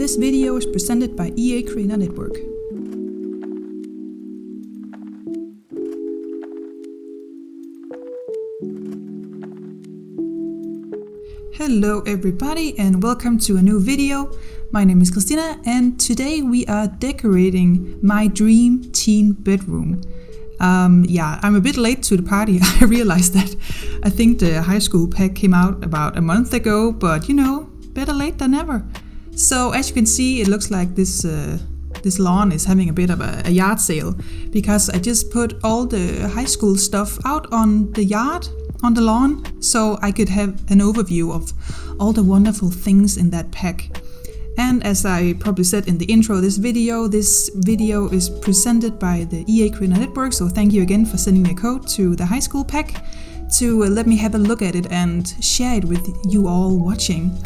This video is presented by EA Creator Network. Hello everybody and welcome to a new video. My name is Christina and today we are decorating my dream teen bedroom. I'm a bit late to the party. I realized that. I think the high school pack came out about a month ago, but better late than never. So as you can see, it looks like this lawn is having a bit of a yard sale because I just put all the high school stuff out on the yard, on the lawn, so I could have an overview of all the wonderful things in that pack. And as I probably said in the intro of this video is presented by the EA Creator Network, so thank you again for sending me a code to the high school pack to let me have a look at it and share it with you all watching.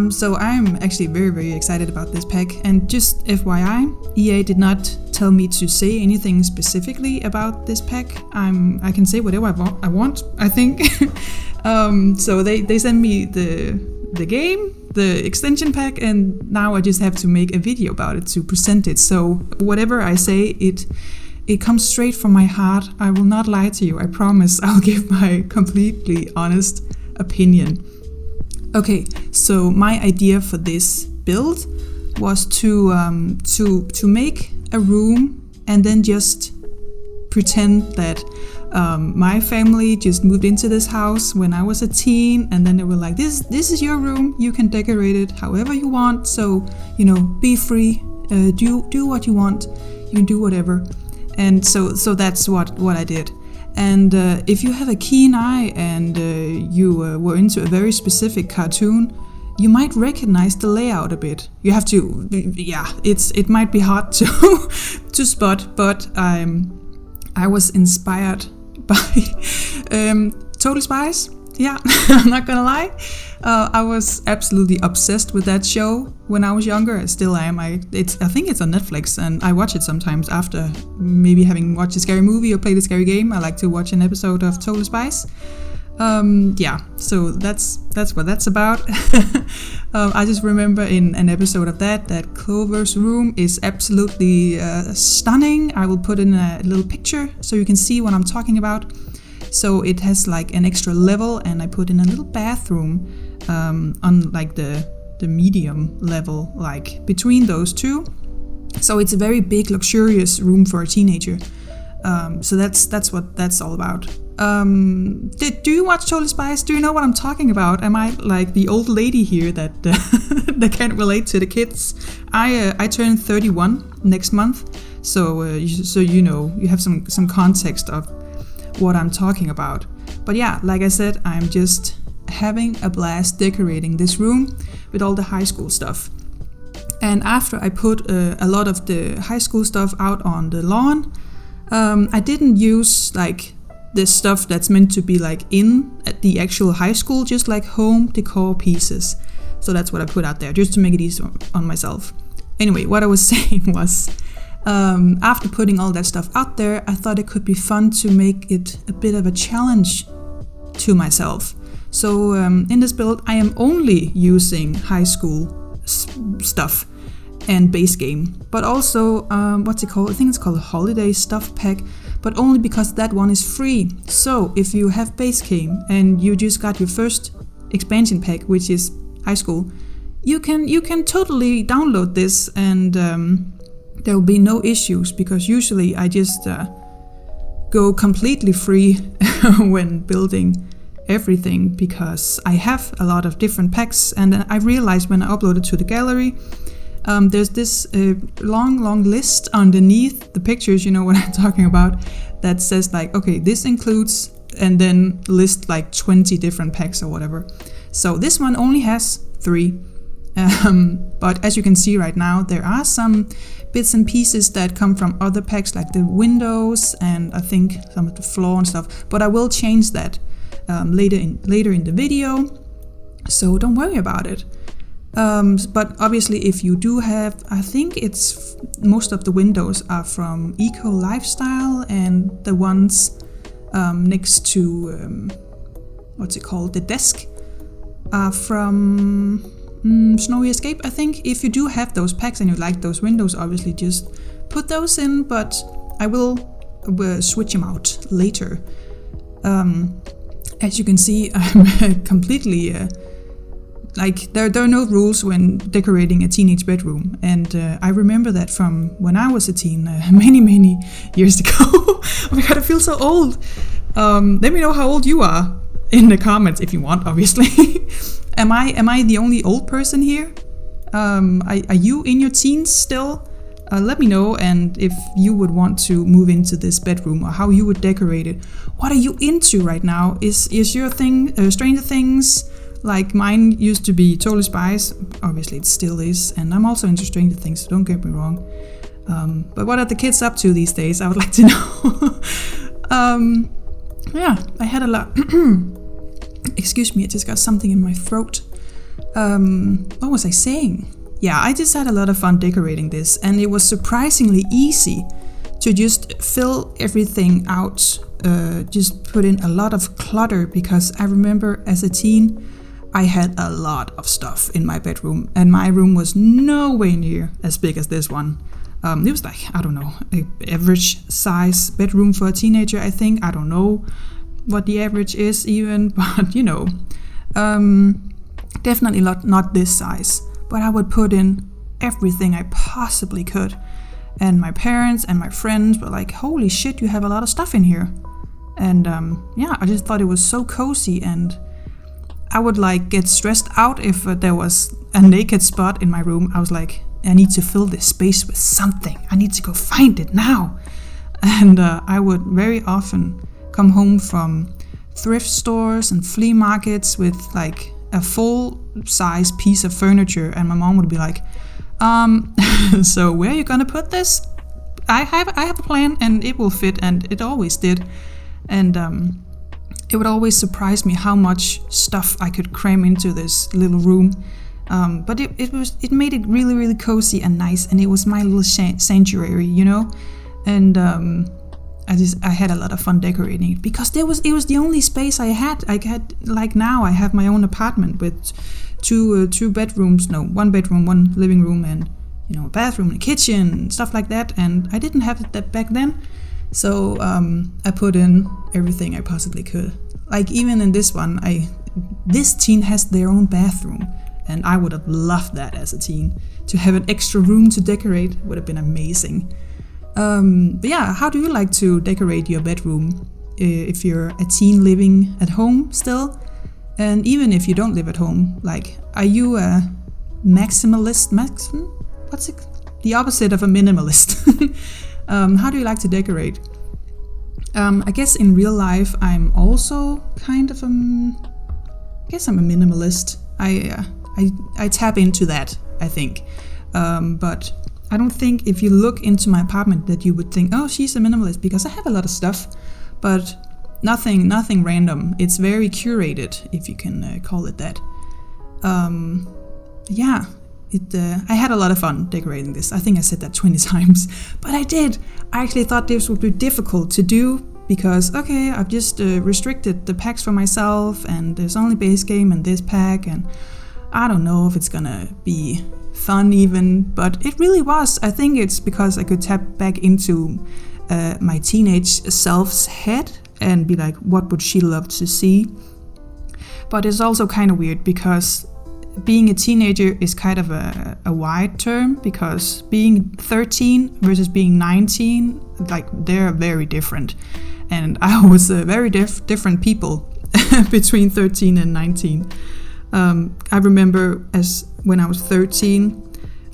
So I'm actually very, very excited about this pack, and just FYI, EA did not tell me to say anything specifically about this pack. I can say whatever I want, I think. So they sent me the game, the extension pack, and now I just have to make a video about it to present it. So whatever I say, it comes straight from my heart. I will not lie to you, I promise. I'll give my completely honest opinion. Okay, so my idea for this build was to make a room and then just pretend that my family just moved into this house when I was a teen, and then they were like, this is your room, you can decorate it however you want, so be free, do what you want, you can do whatever. And so that's what I did. And if you have a keen eye and you were into a very specific cartoon, you might recognize the layout a bit. You have to, it might be hard to spot, but I was inspired by Total Spies. Yeah, I'm not gonna lie. I was absolutely obsessed with that show when I was younger. I still am. I think it's on Netflix, and I watch it sometimes after maybe having watched a scary movie or played a scary game. I like to watch an episode of Total Spies. So that's what that's about. I just remember in an episode of that Clover's room is absolutely stunning. I will put in a little picture so you can see what I'm talking about. So it has like an extra level, and I put in a little bathroom on like the medium level, like between those two. So it's a very big, luxurious room for a teenager. So that's what that's all about. Do you watch Total Spies? Do you know what I'm talking about? Am I like the old lady here that that can't relate to the kids? I turn 31 next month, so you have some context of what I'm talking about. But yeah, like I said, I'm just having a blast decorating this room with all the high school stuff. And after I put a lot of the high school stuff out on the lawn, I didn't use like the stuff that's meant to be like in at the actual high school, just like home decor pieces. So that's what I put out there, just to make it easy on myself. Anyway, what I was saying was, after putting all that stuff out there, I thought it could be fun to make it a bit of a challenge to myself. So in this build, I am only using high school stuff and base game, but also what's it called? I think it's called a holiday stuff pack, but only because that one is free. So if you have base game and you just got your first expansion pack, which is high school, you can totally download this, and there will be no issues, because usually I just go completely free when building everything, because I have a lot of different packs. And then I realized when I uploaded to the gallery, there's this long list underneath the pictures, you know what I'm talking about, that says like, okay, this includes, and then list like 20 different packs or whatever. So this one only has 3. But as you can see right now, there are some bits and pieces that come from other packs, like the windows and I think some of the floor and stuff. But I will change that later in the video, so don't worry about it. But obviously, if you do have, I think it's most of the windows are from Eco Lifestyle, and the ones next to what's it called, the desk, are from Snowy Escape, I think. If you do have those packs and you like those windows, obviously just put those in, but I will switch them out later. As you can see, I'm completely there are no rules when decorating a teenage bedroom, and I remember that from when I was a teen, many years ago. Oh my god, I feel so old. Let me know how old you are in the comments if you want, obviously. Am I the only old person here? Are you in your teens still? Let me know, and if you would want to move into this bedroom or how you would decorate it. What are you into right now? Is your thing Stranger Things? Like mine used to be Totally Spies. Obviously it still is, and I'm also into Stranger Things, so don't get me wrong. But what are the kids up to these days? I would like to know. Yeah, I had a lot. Excuse me, I just got something in my throat. What was I saying? Yeah, I just had a lot of fun decorating this, and it was surprisingly easy to just fill everything out, just put in a lot of clutter, because I remember as a teen, I had a lot of stuff in my bedroom, and my room was nowhere near as big as this one. It was like, I don't know, an average size bedroom for a teenager, I think. I don't know what the average is even, but you know, definitely not this size. But I would put in everything I possibly could. And my parents and my friends were like, holy shit, you have a lot of stuff in here. And yeah, I just thought it was so cozy, and I would like get stressed out if there was a naked spot in my room. I was like, I need to fill this space with something. I need to go find it now. And I would very often come home from thrift stores and flea markets with like a full-size piece of furniture, and my mom would be like, so where are you gonna put this? I have a plan, and it will fit, and it always did. And it would always surprise me how much stuff I could cram into this little room. But it made it really cozy and nice, and it was my little sanctuary, you know. And I had a lot of fun decorating it, because it was the only space I had. Like now I have my own apartment with two bedrooms, no, one bedroom, one living room, and you know, a bathroom and a kitchen and stuff like that. And I didn't have that back then, so I put in everything I possibly could. Like even in this one, this teen has their own bathroom, and I would have loved that as a teen. To have an extra room to decorate would have been amazing. But yeah, how do you like to decorate your bedroom if you're a teen living at home still? And even if you don't live at home, like, are you a maximalist? What's it? The opposite of a minimalist. How do you like to decorate? I guess in real life, I'm also kind of I guess I'm a minimalist. I tap into that, I think. But I don't think if you look into my apartment that you would think, oh, she's a minimalist, because I have a lot of stuff, but nothing random. It's very curated, if you can call it that. Yeah, I had a lot of fun decorating this. I think I said that 20 times, but I did. I actually thought this would be difficult to do, because, okay, I've just restricted the packs for myself, and there's only base game and this pack, and I don't know if it's gonna be fun even, but it really was. I think it's because I could tap back into my teenage self's head and be like, what would she love to see? But it's also kind of weird, because being a teenager is kind of a wide term, because being 13 versus being 19, like, they're very different. And I was very different people between 13 and 19. I remember when I was 13,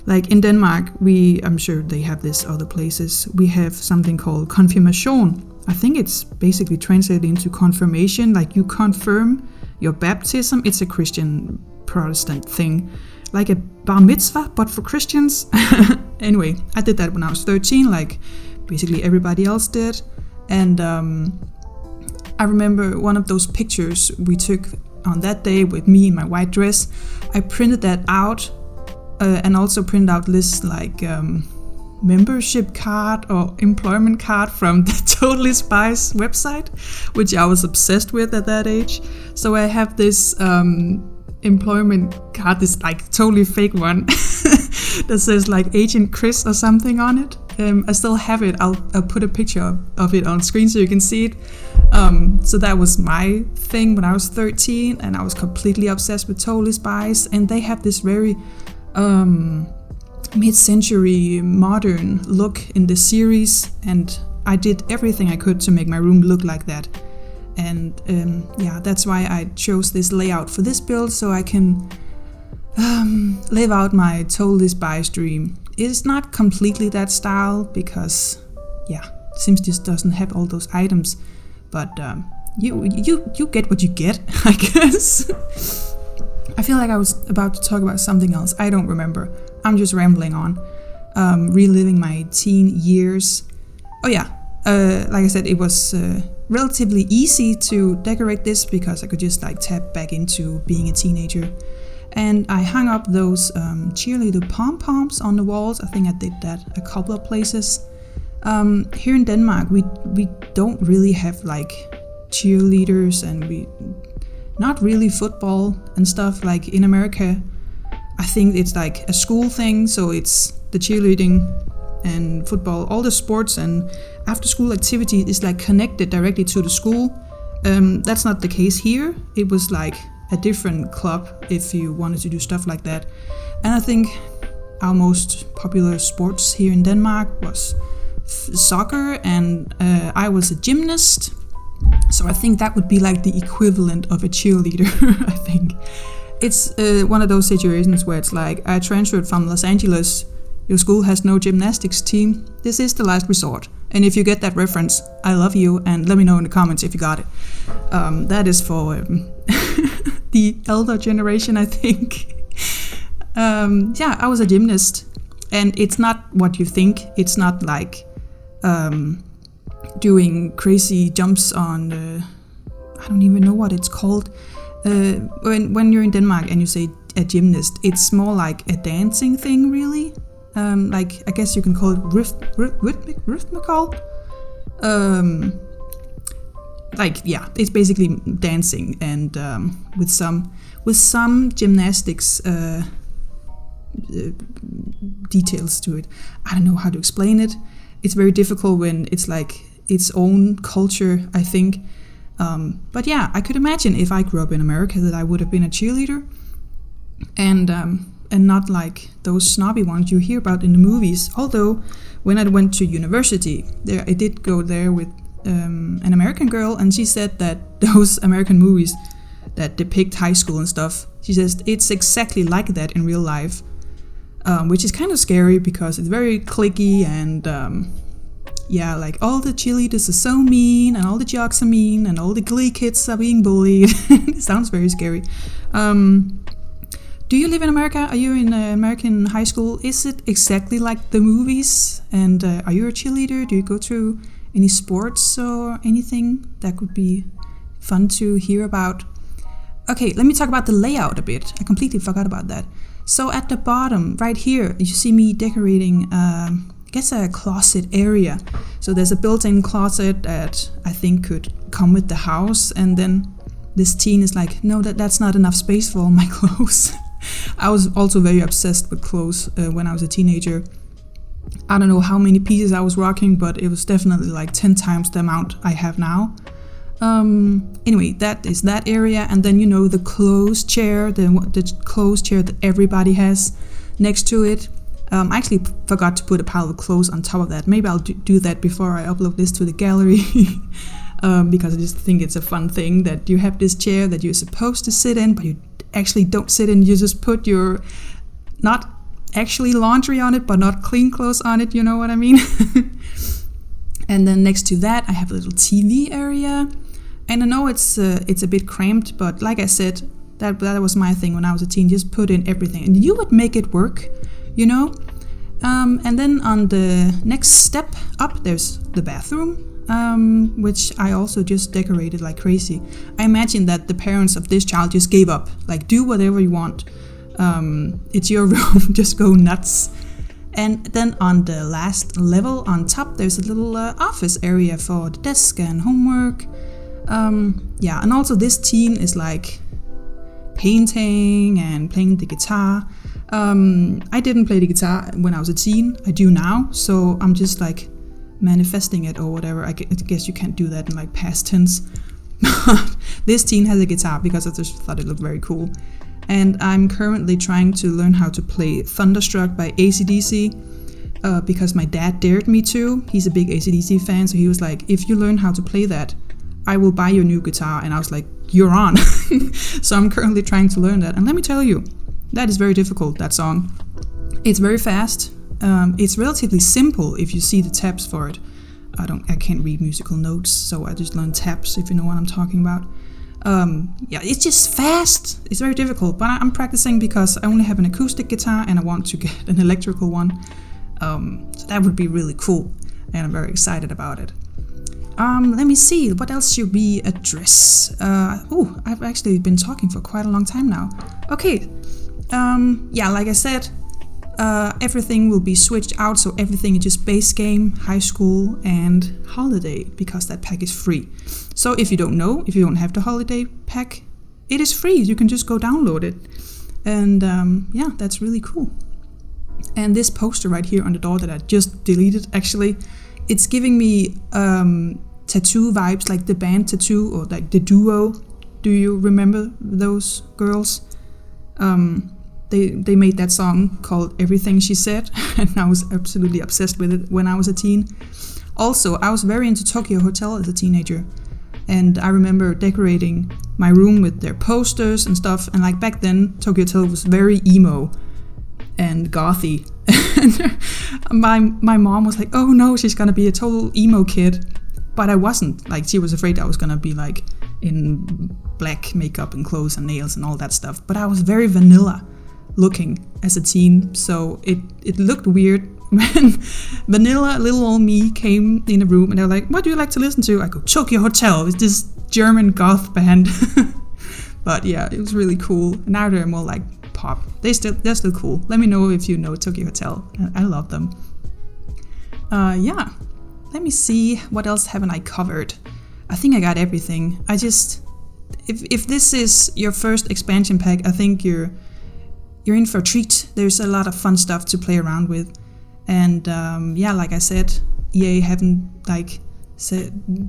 like in Denmark, I'm sure they have this other places, we have something called confirmation. I think it's basically translated into confirmation, like you confirm your baptism. It's a Christian Protestant thing, like a bar mitzvah, but for Christians. Anyway, I did that when I was 13, like basically everybody else did. And I remember one of those pictures we took on that day with me in my white dress. I printed that out and also printed out this like membership card or employment card from the Totally Spies website, which I was obsessed with at that age. So I have this employment card, this like totally fake one that says like Agent Chris or something on it. I still have it. I'll put a picture of it on screen so you can see it. So that was my thing when I was 13, and I was completely obsessed with Totally Spies. And they have this very mid-century modern look in the series, and I did everything I could to make my room look like that. And that's why I chose this layout for this build, so I can live out my Totally Spies dream. It's not completely that style because, Sims just doesn't have all those items, but you get what you get, I guess. I feel like I was about to talk about something else. I don't remember. I'm just rambling on, reliving my teen years. Oh yeah, like I said, it was relatively easy to decorate this because I could just like tap back into being a teenager. And I hung up those cheerleader pom-poms on the walls. I think I did that a couple of places. Here in Denmark, we don't really have like cheerleaders, and we not really football and stuff like in America. I think it's like a school thing, so it's the cheerleading and football, all the sports and after school activity is like connected directly to the school. That's not the case here. It was like a different club if you wanted to do stuff like that. And I think our most popular sports here in Denmark was soccer, and I was a gymnast. So I think that would be like the equivalent of a cheerleader, I think. It's one of those situations where it's like, I transferred from Los Angeles, your school has no gymnastics team, this is the last resort. And if you get that reference, I love you, and let me know in the comments if you got it. That is for the elder generation, I think. I was a gymnast, and it's not what you think. It's not like doing crazy jumps on, I don't even know what it's called. When you're in Denmark and you say a gymnast, it's more like a dancing thing, really. Like, I guess you can call it rhythmical. It's basically dancing, and with some gymnastics details to it. I don't know how to explain it. It's very difficult when it's like its own culture, I think. But yeah, I could imagine if I grew up in America that I would have been a cheerleader, and not like those snobby ones you hear about in the movies. Although when I went to university, I did go there with an American girl, and she said that those American movies that depict high school and stuff, she says it's exactly like that in real life, which is kind of scary because it's very cliquey, and like all the cheerleaders are so mean, and all the jocks are mean, and all the glee kids are being bullied. It sounds very scary. Do you live in America? Are you in American high school? Is it exactly like the movies? And are you a cheerleader? Do you go through any sports or anything? That could be fun to hear about. Okay, let me talk about the layout a bit. I completely forgot about that. So at the bottom, right here, you see me decorating, I guess a closet area. So there's a built-in closet that I think could come with the house. And then this teen is like, no, that's not enough space for all my clothes. I was also very obsessed with clothes when I was a teenager. I don't know how many pieces I was rocking, but it was definitely like 10 times the amount I have now. Anyway, that is that area, and then the clothes chair, the clothes chair that everybody has next to it. I actually forgot to put a pile of clothes on top of that. Maybe I'll do that before I upload this to the gallery. Because I just think it's a fun thing that you have this chair that you're supposed to sit in, but you actually don't sit in. You just put your, not actually laundry on it, but not clean clothes on it, you know what I mean? And then next to that, I have a little TV area. And I know it's a bit cramped, but like I said, that was my thing when I was a teen. Just put in everything, and you would make it work, And then on the next step up, there's the bathroom. Which I also just decorated like crazy. I imagine that the parents of this child just gave up, like, do whatever you want. It's your room, just go nuts. And then on the last level on top, there's a little office area for the desk and homework. And also this teen is like painting and playing the guitar. I didn't play the guitar when I was a teen. I do now, so I'm just like manifesting it or whatever. I guess you can't do that in like past tense. This teen has a guitar because I just thought it looked very cool. And I'm currently trying to learn how to play Thunderstruck by AC/DC because my dad dared me to. He's a big AC/DC fan, so he was like, if you learn how to play that, I will buy you a new guitar. And I was like, you're on. So I'm currently trying to learn that. And let me tell you, that is very difficult, that song. It's very fast. It's relatively simple if you see the tabs for it. I can't read musical notes, so I just learn tabs, if you know what I'm talking about. It's just fast. It's very difficult, but I'm practicing because I only have an acoustic guitar and I want to get an electrical one. So that would be really cool, and I'm very excited about it. Let me see, what else should we address? I've actually been talking for quite a long time now. Okay, like I said, everything will be switched out, so everything is just base game, high school, and holiday, because that pack is free. So if you don't know, if you don't have the holiday pack, it is free. You can just go download it. And that's really cool. And this poster right here on the door that I just deleted, actually, it's giving me tattoo vibes, like the band Tattoo or like the duo. Do you remember those girls? They made that song called Everything She Said, and I was absolutely obsessed with it when I was a teen. Also, I was very into Tokyo Hotel as a teenager, and I remember decorating my room with their posters and stuff, and like back then, Tokyo Hotel was very emo and gothy. my mom was like, oh no, she's gonna be a total emo kid. But I wasn't. Like, she was afraid I was gonna be like in black makeup and clothes and nails and all that stuff. But I was very vanilla looking as a teen, so it looked weird when vanilla little old me came in the room and they were like, what do you like to listen to? I go, Tokyo Hotel, it's this German goth band. But yeah, it was really cool. Now they're more like pop. They're still cool. Let me know if you know Tokyo Hotel. I love them. Let me see, what else haven't I covered? I think I got everything. If this is your first expansion pack, I think you're in for a treat. There's a lot of fun stuff to play around with. And like I said, EA haven't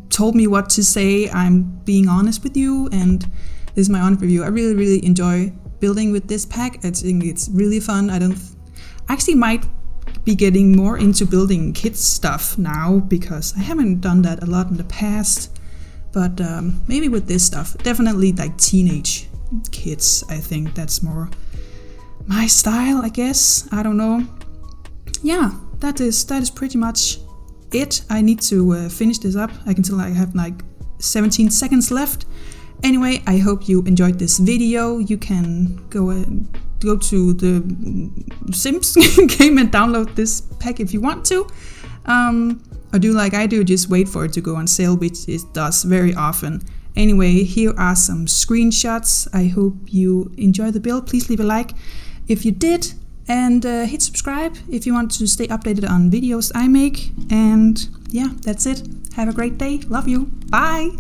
told me what to say. I'm being honest with you, and this is my honest review. I really, really enjoy building with this pack. I think it's really fun. I actually might be getting more into building kids stuff now, because I haven't done that a lot in the past. But maybe with this stuff, definitely like teenage kids. I think that's more my style, I guess. I don't know. Yeah, that is pretty much it. I need to finish this up. I can tell I have like 17 seconds left. Anyway, I hope you enjoyed this video. You can go to the Sims game and download this pack if you want to. Or do like I do, just wait for it to go on sale, which it does very often. Anyway, here are some screenshots. I hope you enjoy the build. Please leave a like if you did, and hit subscribe if you want to stay updated on videos I make. And yeah, that's it. Have a great day. Love you. Bye.